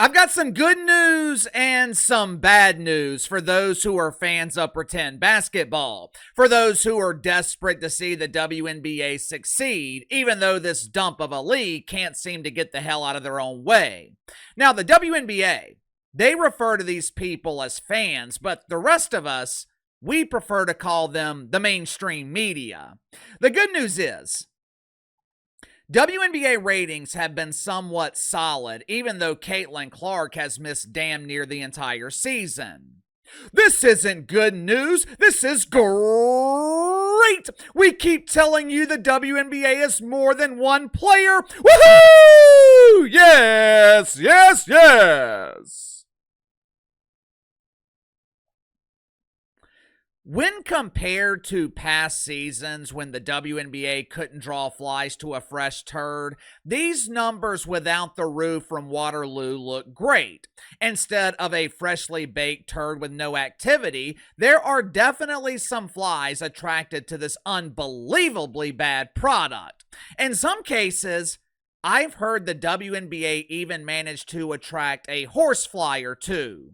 I've got some good news and some bad news for those who are fans of pretend basketball, for those who are desperate to see the WNBA succeed, even though this dump of a league can't seem to get the hell out of their own way. Now, the WNBA, they refer to these people as fans, but the rest of us, we prefer to call them the mainstream media. The good news is, WNBA ratings have been somewhat solid, even though Caitlin Clark has missed damn near the entire season. This isn't good news. This is great. We keep telling you the WNBA is more than one player. Woohoo! Yes, yes, yes. When compared to past seasons when the WNBA couldn't draw flies to a fresh turd, these numbers without the roof from Waterloo look great. Instead of a freshly baked turd with no activity, there are definitely some flies attracted to this unbelievably bad product. In some cases, I've heard the WNBA even managed to attract a horsefly or two.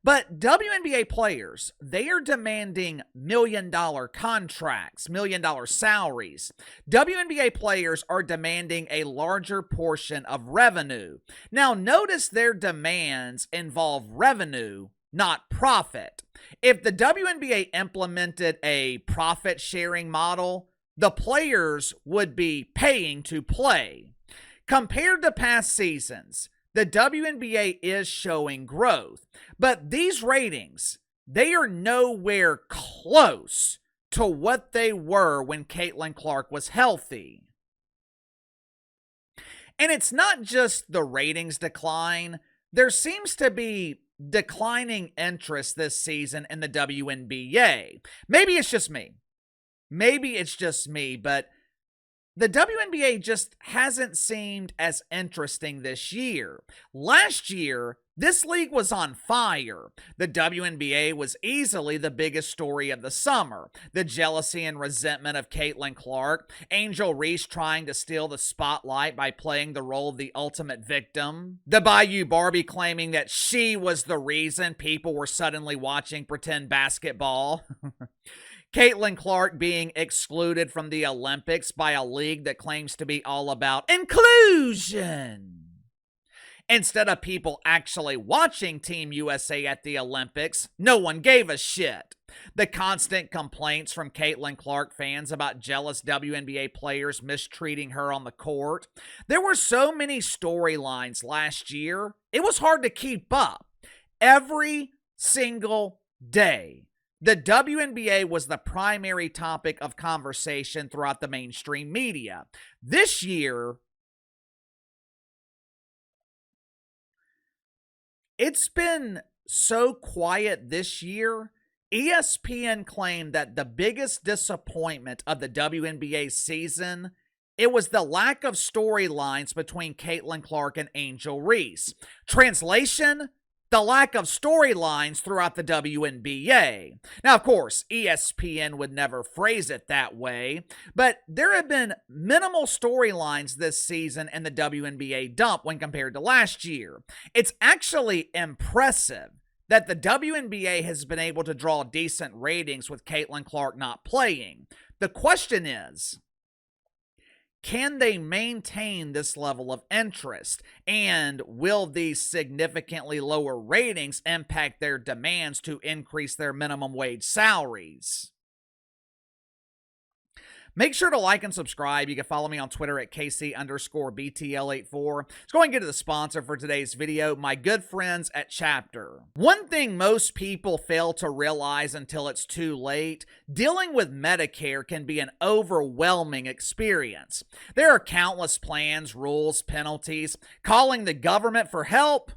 But WNBA players, they are demanding million-dollar contracts, million-dollar salaries. WNBA players are demanding a larger portion of revenue. Now, notice their demands involve revenue, not profit. If the WNBA implemented a profit-sharing model, the players would be paying to play. Compared to past seasons, the WNBA is showing growth, but these ratings, they are nowhere close to what they were when Caitlin Clark was healthy. And it's not just the ratings decline. There seems to be declining interest this season in the WNBA. Maybe it's just me. But the WNBA just hasn't seemed as interesting this year. Last year, this league was on fire. The WNBA was easily the biggest story of the summer. The jealousy and resentment of Caitlin Clark, Angel Reese trying to steal the spotlight by playing the role of the ultimate victim, the Bayou Barbie claiming that she was the reason people were suddenly watching pretend basketball. Caitlin Clark being excluded from the Olympics by a league that claims to be all about inclusion. Instead of people actually watching Team USA at the Olympics, no one gave a shit. The constant complaints from Caitlin Clark fans about jealous WNBA players mistreating her on the court. There were so many storylines last year, it was hard to keep up. Every single day, the WNBA was the primary topic of conversation throughout the mainstream media. This year, it's been so quiet this year. ESPN claimed that the biggest disappointment of the WNBA season, it was the lack of storylines between Caitlin Clark and Angel Reese. Translation: the lack of storylines throughout the WNBA. Now, of course, ESPN would never phrase it that way, but there have been minimal storylines this season in the WNBA dump when compared to last year. It's actually impressive that the WNBA has been able to draw decent ratings with Caitlin Clark not playing. The question is, can they maintain this level of interest? And will these significantly lower ratings impact their demands to increase their minimum wage salaries? Make sure to like and subscribe. You can follow me on Twitter at KC_BTL84. Let's go and get to the sponsor for today's video, my good friends at Chapter. One thing most people fail to realize until it's too late, dealing with Medicare can be an overwhelming experience. There are countless plans, rules, penalties. Calling the government for help?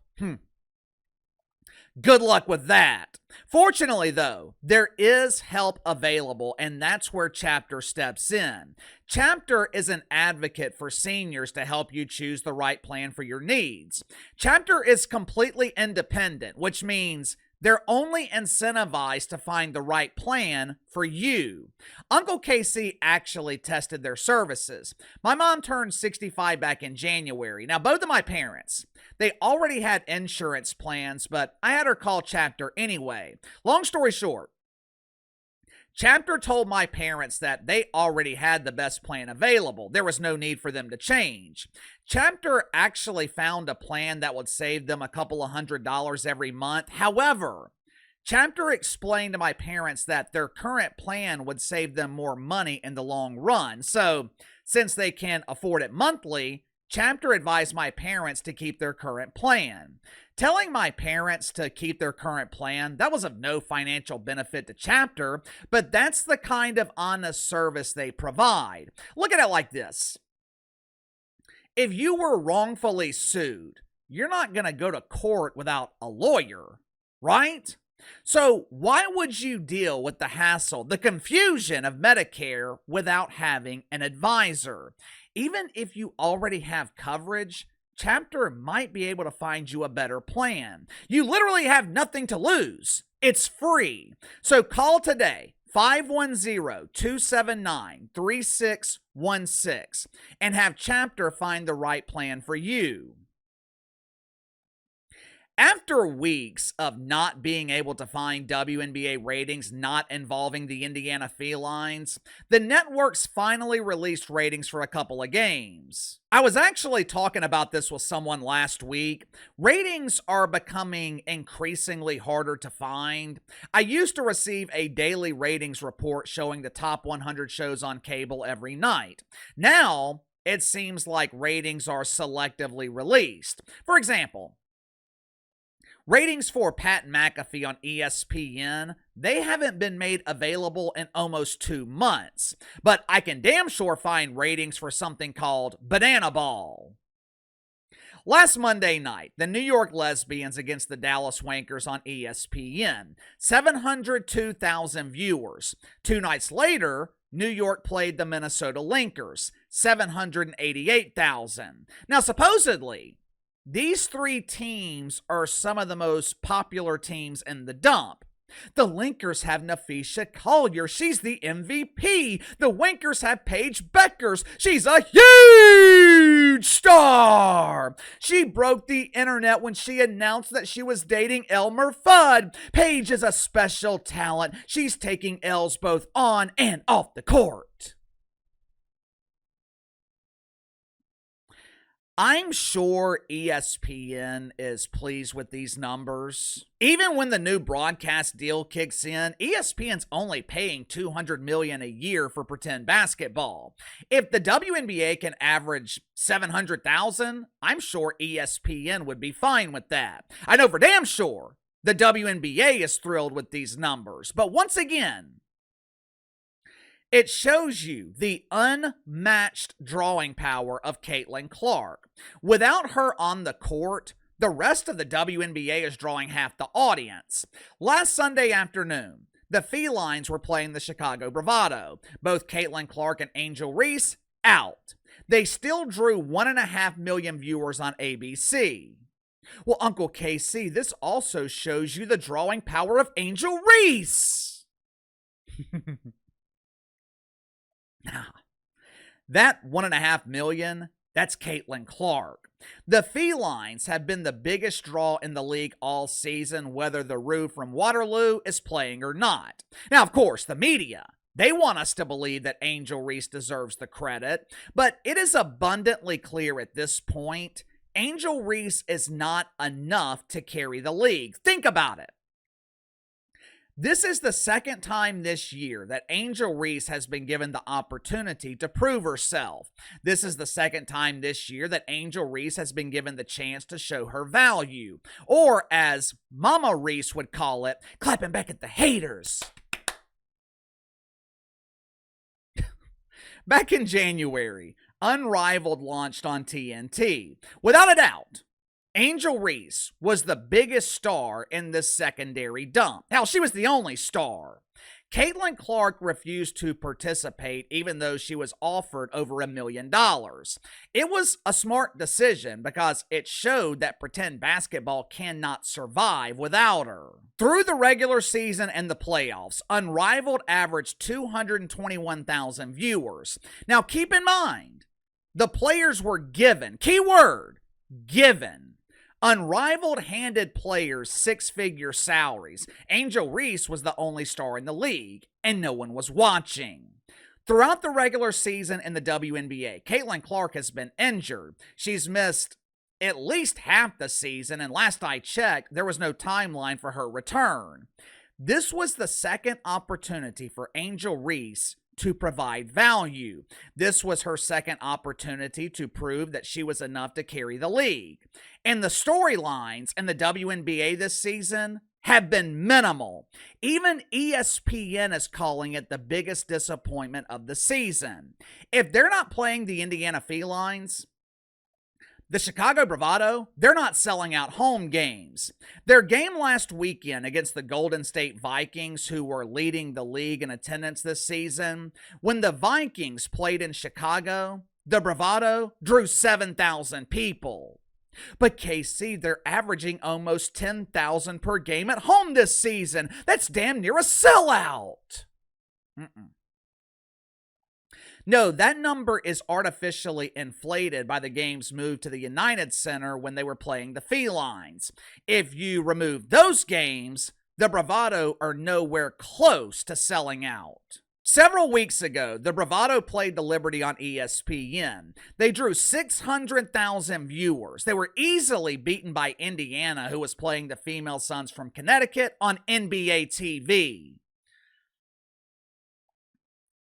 Good luck with that. Fortunately, though, there is help available, and that's where Chapter steps in. Chapter is an advocate for seniors to help you choose the right plan for your needs. Chapter is completely independent, which means They're only incentivized to find the right plan for you. Uncle Casey actually tested their services. My mom turned 65 back in January. Now, both of my parents, they already had insurance plans, but I had her call Chapter anyway. Long story short, Chapter told my parents that they already had the best plan available. There was no need for them to change. Chapter actually found a plan that would save them a couple of $100s every month. However, Chapter explained to my parents that their current plan would save them more money in the long run. So, since they can afford it monthly, Chapter advised my parents to keep their current plan. Telling my parents to keep their current plan, that was of no financial benefit to Chapter, but that's the kind of honest service they provide. Look at it like this. If you were wrongfully sued, you're not going to go to court without a lawyer, right? So why would you deal with the hassle, the confusion of Medicare without having an advisor? Even if you already have coverage, Chapter might be able to find you a better plan. You literally have nothing to lose. It's free. So call today, 510-279-3616, and have Chapter find the right plan for you. After weeks of not being able to find WNBA ratings not involving the Indiana Felines, the networks finally released ratings for a couple of games. I was actually talking about this with someone last week. Ratings are becoming increasingly harder to find. I used to receive a daily ratings report showing the top 100 shows on cable every night. Now, it seems like ratings are selectively released. For example, ratings for Pat McAfee on ESPN, they haven't been made available in almost 2 months. But I can damn sure find ratings for something called Banana Ball. Last Monday night, the New York Lesbians against the Dallas Wankers on ESPN. 702,000 viewers. 2 nights later, New York played the Minnesota Linkers. 788,000. Now, supposedly, these 3 teams are some of the most popular teams in the dump. The Linkers have Nafisha Collier. She's the MVP. The Wankers have Paige Beckers. She's a huge star. She broke the internet when she announced that she was dating Elmer Fudd. Paige is a special talent. She's taking L's both on and off the court. I'm sure ESPN is pleased with these numbers. Even when the new broadcast deal kicks in, ESPN's only paying $200 million a year for pretend basketball. If the WNBA can average 700,000, I'm sure ESPN would be fine with that. I know for damn sure the WNBA is thrilled with these numbers. But once again, it shows you the unmatched drawing power of Caitlin Clark. Without her on the court, the rest of the WNBA is drawing half the audience. Last Sunday afternoon, the Felines were playing the Chicago Bravado. Both Caitlin Clark and Angel Reese out. They still drew 1.5 million viewers on ABC. Well, Uncle KC, this also shows you the drawing power of Angel Reese. That 1.5 million, that's Caitlin Clark. The Felines have been the biggest draw in the league all season, whether the Roo from Waterloo is playing or not. Now, of course, the media, they want us to believe that Angel Reese deserves the credit, but it is abundantly clear at this point, Angel Reese is not enough to carry the league. Think about it. This is the second time this year that Angel Reese has been given the opportunity to prove herself. This is the second time this year that Angel Reese has been given the chance to show her value. Or as Mama Reese would call it, clapping back at the haters. Back in January, Unrivaled launched on TNT. Without a doubt, Angel Reese was the biggest star in this secondary dump. Hell, she was the only star. Caitlin Clark refused to participate even though she was offered over $1 million. It was a smart decision because it showed that pretend basketball cannot survive without her. Through the regular season and the playoffs, Unrivaled averaged 221,000 viewers. Now keep in mind, the players were given, keyword, given. Unrivaled handed players six-figure salaries. Angel Reese was the only star in the league, and no one was watching. Throughout the regular season in the WNBA, Caitlin Clark has been injured. She's missed at least half the season, and last I checked, there was no timeline for her return. This was the second opportunity for Angel Reese to provide value. This was her second opportunity to prove that she was enough to carry the league. And the storylines in the WNBA this season have been minimal. Even ESPN is calling it the biggest disappointment of the season. If they're not playing the Indiana Felines, the Chicago Bravado, they're not selling out home games. Their game last weekend against the Golden State Vikings, who were leading the league in attendance this season, when the Vikings played in Chicago, the Bravado drew 7,000 people. But KC, they're averaging almost 10,000 per game at home this season. That's damn near a sellout. No, that number is artificially inflated by the game's move to the United Center when they were playing the Felines. If you remove those games, the Bravado are nowhere close to selling out. Several weeks ago, the Bravado played the Liberty on ESPN. They drew 600,000 viewers. They were easily beaten by Indiana, who was playing the Female Suns from Connecticut on NBA TV.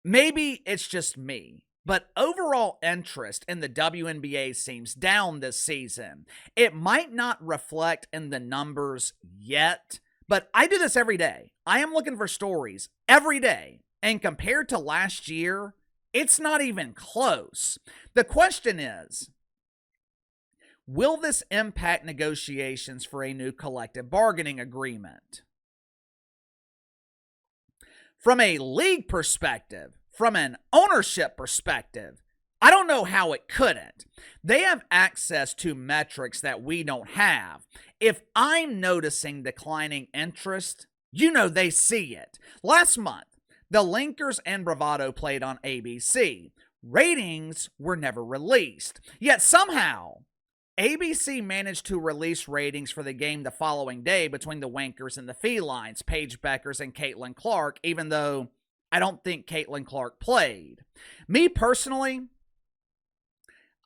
Maybe it's just me, but overall interest in the WNBA seems down this season. It might not reflect in the numbers yet, but I do this every day. I am looking for stories every day, and compared to last year, it's not even close. The question is, will this impact negotiations for a new collective bargaining agreement? From a league perspective, from an ownership perspective, I don't know how it couldn't. They have access to metrics that we don't have. If I'm noticing declining interest, you know they see it. Last month, the Lakers and Bravado played on ABC. Ratings were never released. Yet somehow, ABC managed to release ratings for the game the following day between the Wankers and the Felines, Paige Beckers and Caitlin Clark, even though I don't think Caitlin Clark played. Me personally,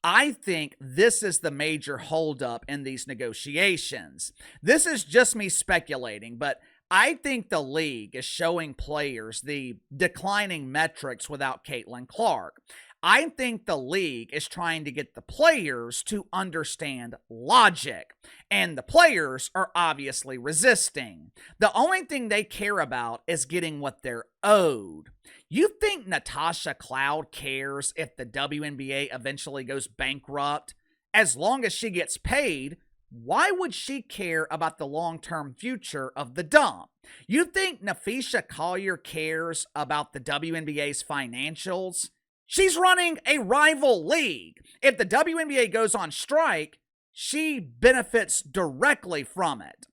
I think this is the major holdup in these negotiations. This is just me speculating, but I think the league is showing players the declining metrics without Caitlin Clark. I think the league is trying to get the players to understand logic, and the players are obviously resisting. The only thing they care about is getting what they're owed. You think Natasha Cloud cares if the WNBA eventually goes bankrupt? As long as she gets paid, why would she care about the long-term future of the dump? You think Nafisha Collier cares about the WNBA's financials? She's running a rival league. If the WNBA goes on strike, she benefits directly from it.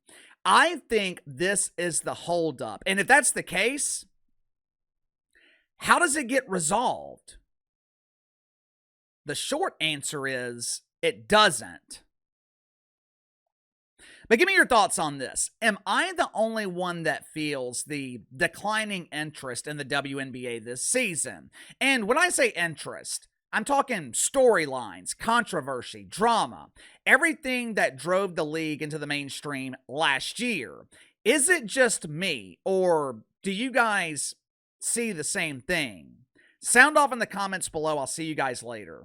I think this is the holdup. And if that's the case, how does it get resolved? The short answer is it doesn't. But give me your thoughts on this. Am I the only one that feels the declining interest in the WNBA this season? And when I say interest, I'm talking storylines, controversy, drama, everything that drove the league into the mainstream last year. Is it just me, or do you guys see the same thing? Sound off in the comments below. I'll see you guys later.